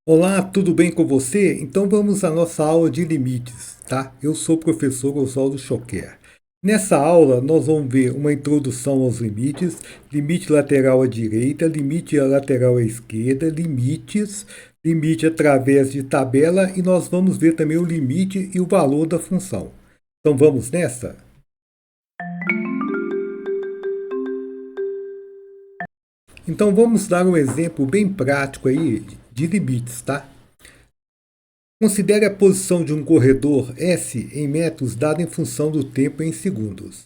Olá, tudo bem com você? Então vamos à nossa aula de limites, tá? Eu sou o professor Oswaldo Choquer. Nessa aula nós vamos ver uma introdução aos limites, limite lateral à direita, limite lateral à esquerda, limites, limite através de tabela e nós vamos ver também o limite e o valor da função. Então vamos nessa? Então vamos dar um exemplo bem prático aí de limites, tá? Considere a posição de um corredor S em metros dada em função do tempo em segundos.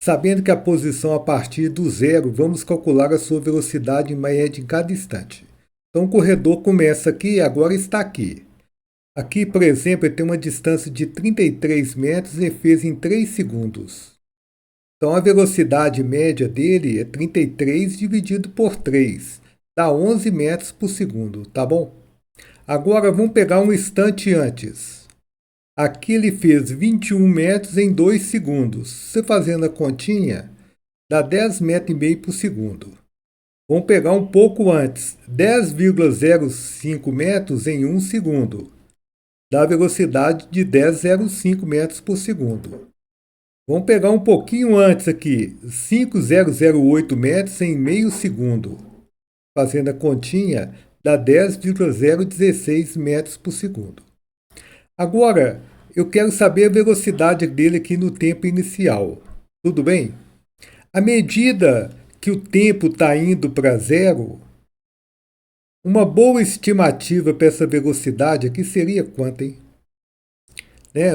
Sabendo que a posição a partir do zero, vamos calcular a sua velocidade média em cada instante. Então o corredor começa aqui e agora está aqui. Aqui, por exemplo, ele tem uma distância de 33 metros e fez em 3 segundos. Então a velocidade média dele é 33 dividido por 3, dá 11 metros por segundo, tá bom? Agora vamos pegar um instante antes. Aqui ele fez 21 metros em 2 segundos. Você fazendo a continha, dá 10 metros e meio por segundo. Vamos pegar um pouco antes, 10,05 metros em 1 segundo. Dá a velocidade de 10,05 metros por segundo. Vamos pegar um pouquinho antes aqui, 5,008 metros em meio segundo. Fazendo a continha, dá 10,016 metros por segundo. Agora, eu quero saber a velocidade dele aqui no tempo inicial. Tudo bem? À medida que o tempo está indo para zero, uma boa estimativa para essa velocidade aqui seria quanto, hein?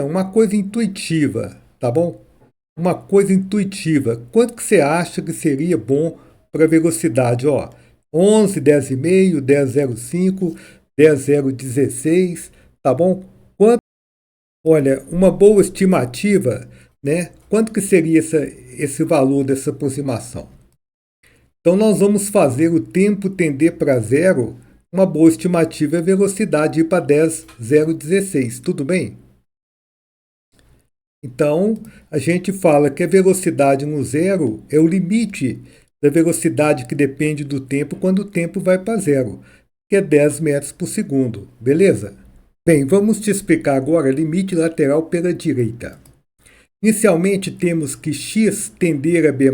Uma coisa intuitiva, tá bom? Uma coisa intuitiva. Quanto que você acha que seria bom para a velocidade? 11, 10,5, 10,05, 10,016, tá bom? Olha, uma boa estimativa, né? Quanto que seria esse valor dessa aproximação? Então nós vamos fazer o tempo tender para zero. Uma boa estimativa é a velocidade ir para 10,016, tudo bem? Então a gente fala que a velocidade no zero é o limite da velocidade que depende do tempo quando o tempo vai para zero, que é 10 metros por segundo, beleza? Bem, vamos te explicar agora limite lateral pela direita. Inicialmente temos que x tender a b+,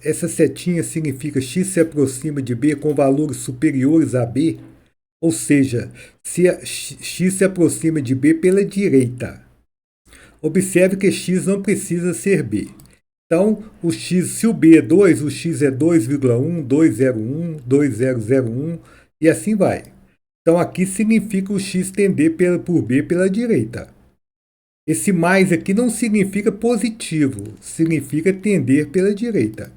essa setinha significa x se aproxima de b com valores superiores a b, ou seja, se x se aproxima de b pela direita. Observe que x não precisa ser b. Então, o x, se o b é 2, o x é 2,1, 2,01, 2,001 e assim vai. Então aqui significa o x tender por b pela direita. Esse mais aqui não significa positivo, significa tender pela direita.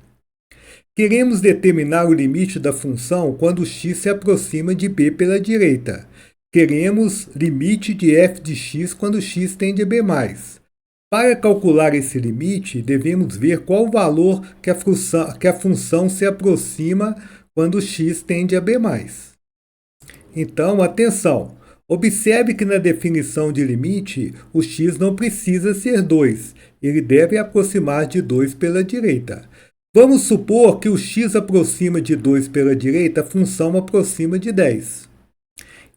Queremos determinar o limite da função quando x se aproxima de b pela direita. Queremos limite de f de x quando x tende a b+. Para calcular esse limite, devemos ver qual o valor que a função se aproxima quando x tende a b+. Então, atenção! Observe que na definição de limite, o x não precisa ser 2, ele deve aproximar de 2 pela direita. Vamos supor que o x aproxima de 2 pela direita, a função aproxima de 10.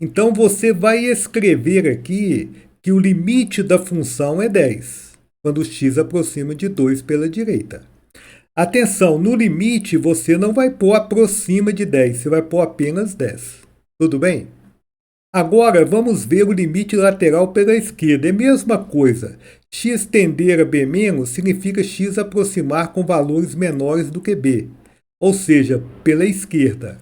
Então você vai escrever aqui que o limite da função é 10, quando o x aproxima de 2 pela direita. Atenção, no limite você não vai pôr aproxima de 10, você vai pôr apenas 10. Tudo bem? Agora vamos ver o limite lateral pela esquerda. É a mesma coisa. X tender a b- significa x aproximar com valores menores do que b, ou seja, pela esquerda.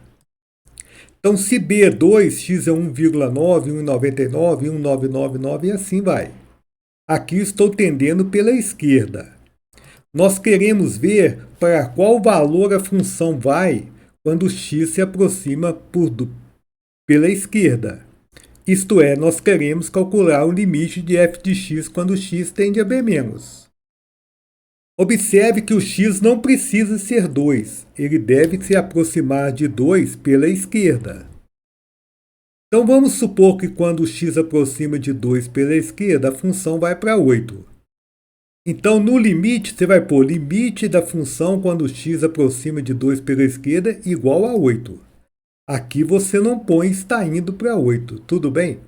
Então, se b é 2, x é 1,9, 1,99, 1,999 e assim vai. Aqui estou tendendo pela esquerda. Nós queremos ver para qual valor a função vai quando x se aproxima pela esquerda. Isto é, nós queremos calcular o limite de f de x quando x tende a b-. Observe que o x não precisa ser 2, ele deve se aproximar de 2 pela esquerda. Então vamos supor que quando o x aproxima de 2 pela esquerda, a função vai para 8. Então no limite, você vai pôr limite da função quando o x aproxima de 2 pela esquerda igual a 8. Aqui você não põe está indo para 8, tudo bem?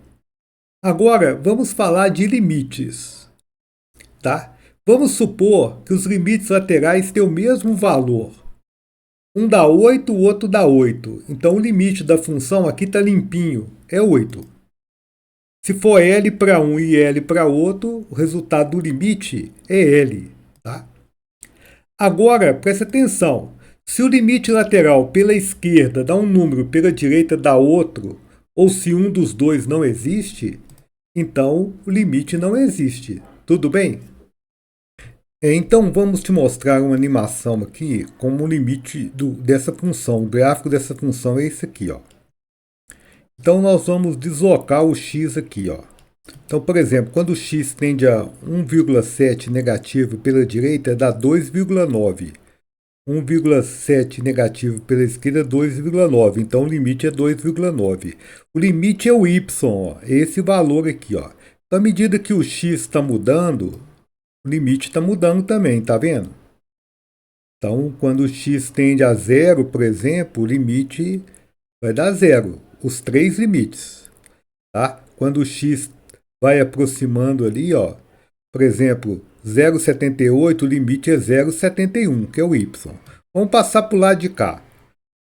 Agora, vamos falar de limites, tá? Vamos supor que os limites laterais têm o mesmo valor. Um dá 8, o outro dá 8. Então, o limite da função aqui está limpinho, é 8. Se for L para um e L para outro, o resultado do limite é L, tá? Agora, preste atenção. Se o limite lateral pela esquerda dá um número, pela direita dá outro, ou se um dos dois não existe, então o limite não existe. Tudo bem? Então vamos te mostrar uma animação aqui como o limite dessa função. O gráfico dessa função é esse aqui, ó. Então nós vamos deslocar o x aqui, ó. Então, por exemplo, quando o x tende a 1,7 negativo pela direita, dá 2,9. 1,7 negativo pela esquerda, 2,9. Então, o limite é 2,9. O limite é o y, ó, esse valor aqui, ó. Então, à medida que o x está mudando, o limite está mudando também, tá vendo? Então, quando o x tende a zero, por exemplo, o limite vai dar zero. Os três limites, tá? Quando o x vai aproximando ali, ó, por exemplo, 0,78, o limite é 0,71, que é o y. Vamos passar para o lado de cá.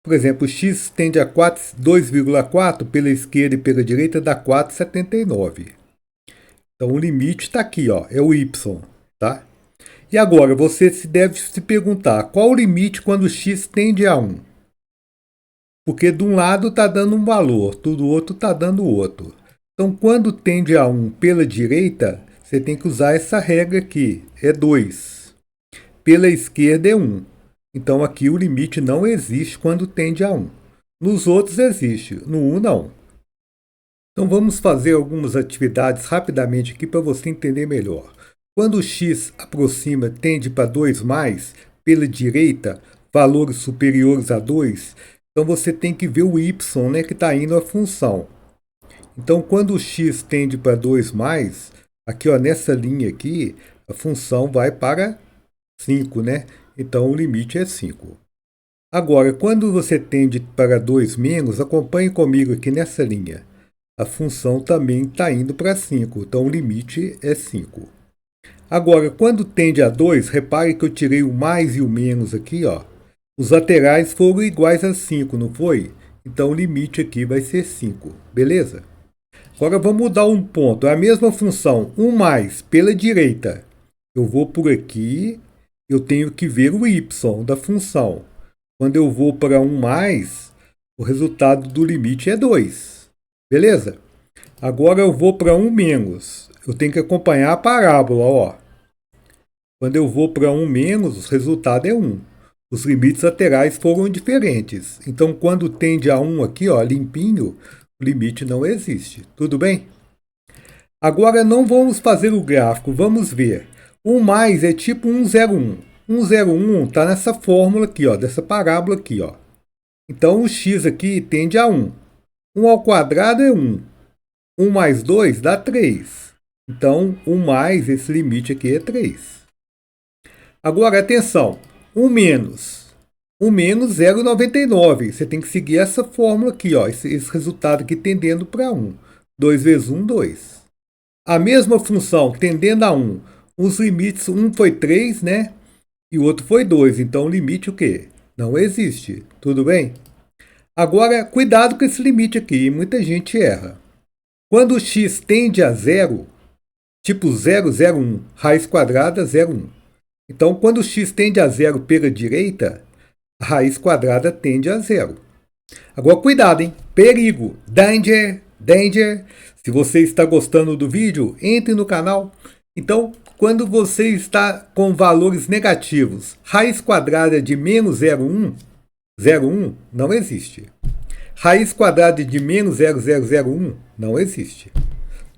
Por exemplo, x tende a 2,4 pela esquerda e pela direita, dá 4,79. Então, o limite está aqui, ó, é o y, tá? E agora, você deve se perguntar, qual o limite quando x tende a 1? Porque de um lado está dando um valor, do outro está dando outro. Então, quando tende a 1 pela direita, você tem que usar essa regra aqui, é 2. Pela esquerda é 1. Então, aqui o limite não existe quando tende a 1. Nos outros existe, no 1 não. Então, vamos fazer algumas atividades rapidamente aqui para você entender melhor. Quando o x aproxima, tende para 2 mais, pela direita, valores superiores a 2, então você tem que ver o y, né, que está indo a função. Então, quando o x tende para 2 mais, aqui ó, nessa linha aqui, a função vai para 5, né? Então, o limite é 5. Agora, quando você tende para 2 menos, acompanhe comigo aqui nessa linha. A função também está indo para 5, então o limite é 5. Agora, quando tende a 2, repare que eu tirei o mais e o menos aqui, ó. Os laterais foram iguais a 5, não foi? Então o limite aqui vai ser 5, beleza? Agora vamos mudar um ponto. É a mesma função, 1 mais pela direita. Eu vou por aqui, eu tenho que ver o y da função. Quando eu vou para 1 mais, o resultado do limite é 2. Beleza? Agora eu vou para 1 menos. Eu tenho que acompanhar a parábola, ó. Quando eu vou para 1 menos, o resultado é 1. Os limites laterais foram diferentes. Então, quando tende a 1 aqui, ó, limpinho, o limite não existe. Tudo bem? Agora não vamos fazer o gráfico, vamos ver. 1 mais é tipo 1,01. 1,01 está nessa fórmula aqui, ó, dessa parábola aqui, ó. Então, o x aqui tende a 1. 1 ao quadrado é 1. 1 mais 2 dá 3. Então, 1 mais, esse limite aqui é 3. Agora, atenção. 1 menos. 1 menos 0,99. Você tem que seguir essa fórmula aqui, ó, esse resultado aqui tendendo para 1. 2 vezes 1, 2. A mesma função tendendo a 1. Os limites, um foi 3, né? E o outro foi 2. Então, o limite o quê? Não existe. Tudo bem? Agora, cuidado com esse limite aqui. Muita gente erra. Quando o x tende a 0, tipo 0,01, raiz quadrada 0,1. Então, quando o x tende a 0 pela direita, a raiz quadrada tende a 0. Agora, cuidado, hein? Perigo! Danger! Danger! Se você está gostando do vídeo, entre no canal. Então, quando você está com valores negativos, raiz quadrada de menos 0,1, 0,1 não existe. Raiz quadrada de menos 0,001 não existe.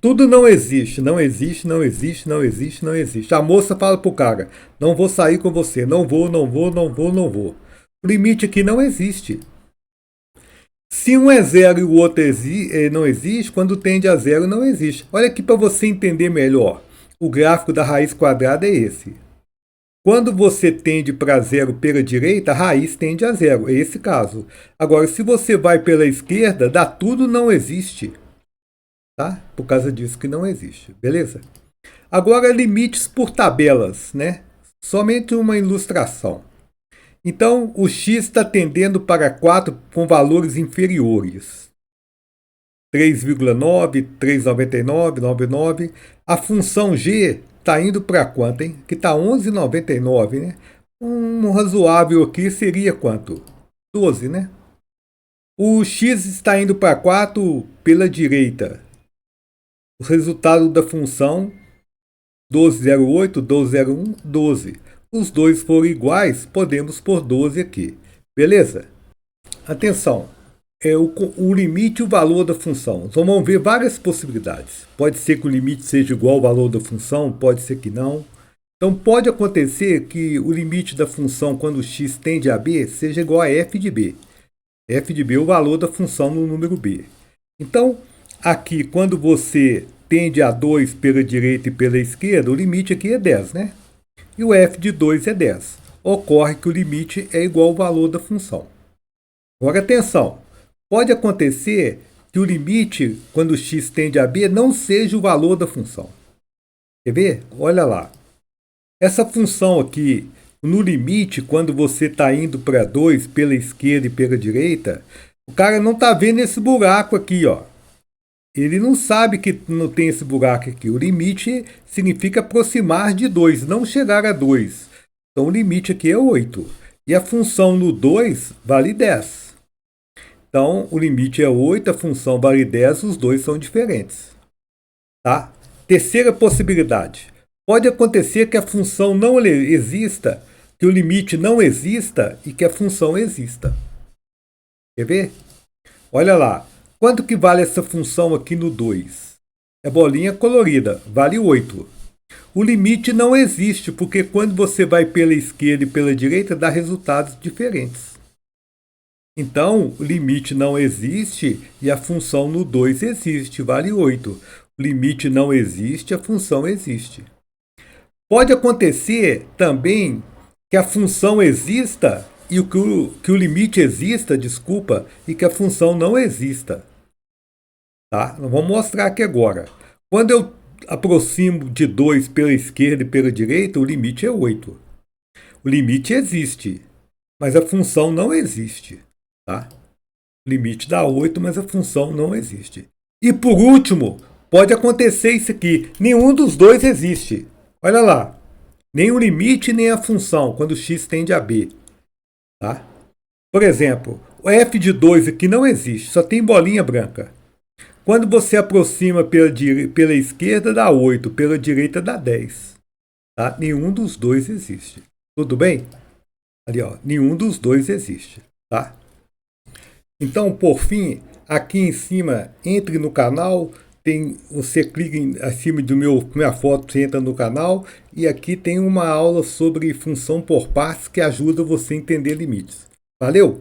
Tudo não existe, não existe, não existe, não existe, não existe. A moça fala pro cara, não vou sair com você, não vou, não vou, não vou, não vou. O limite aqui não existe. Se um é 0 e o outro não existe, quando tende a 0 não existe. Olha aqui para você entender melhor. O gráfico da raiz quadrada é esse. Quando você tende para zero pela direita, a raiz tende a zero. É esse caso. Agora, se você vai pela esquerda, dá tudo não existe. Tá? Por causa disso que não existe. Beleza? Agora, limites por tabelas, né? Somente uma ilustração. Então, o x está tendendo para 4 com valores inferiores. 3,9, 3,99, 99. A função g está indo para quanto, hein? Que está 11,99, né? Um razoável aqui seria quanto? 12, né? O x está indo para 4 pela direita. O resultado da função 12,08, 12,01, 12. Os dois forem iguais, podemos pôr 12 aqui. Beleza? Atenção. É o limite e o valor da função. Então vamos ver várias possibilidades. Pode ser que o limite seja igual ao valor da função, pode ser que não. Então pode acontecer que o limite da função quando x tende a b seja igual a f de b. F de b é o valor da função no número b. Então, aqui, quando você tende a 2 pela direita e pela esquerda, o limite aqui é 10, né? E o f de 2 é 10. Ocorre que o limite é igual ao valor da função. Agora, atenção. Pode acontecer que o limite, quando x tende a b, não seja o valor da função. Quer ver? Olha lá. Essa função aqui, no limite, quando você está indo para 2 pela esquerda e pela direita, o cara não está vendo esse buraco aqui, ó. Ele não sabe que não tem esse buraco aqui. O limite significa aproximar de 2, não chegar a 2. Então o limite aqui é 8. E a função no 2 vale 10. Então, o limite é 8, a função vale 10, os dois são diferentes. Tá? Terceira possibilidade. Pode acontecer que a função não exista, que o limite não exista e que a função exista. Quer ver? Olha lá. Quanto que vale essa função aqui no 2? É bolinha colorida, vale 8. O limite não existe, porque quando você vai pela esquerda e pela direita, dá resultados diferentes. Então, o limite não existe e a função no 2 existe, vale 8. O limite não existe, a função existe. Pode acontecer também que a função exista e que o limite exista, desculpa, e que a função não exista. Tá? Vamos mostrar aqui agora. Quando eu aproximo de 2 pela esquerda e pela direita, o limite é 8. O limite existe, mas a função não existe. Tá? O limite dá 8, mas a função não existe. E por último, pode acontecer isso aqui. Nenhum dos dois existe. Olha lá. Nem o limite, nem a função, quando x tende a b. Tá? Por exemplo, o f de 2 aqui não existe, só tem bolinha branca. Quando você aproxima pela esquerda, dá 8, pela direita dá 10. Tá? Nenhum dos dois existe. Tudo bem? Ali, ó, nenhum dos dois existe. Tá? Então, por fim, aqui em cima, entre no canal, você clica acima do minha foto, você entra no canal, e aqui tem uma aula sobre função por partes que ajuda você a entender limites. Valeu!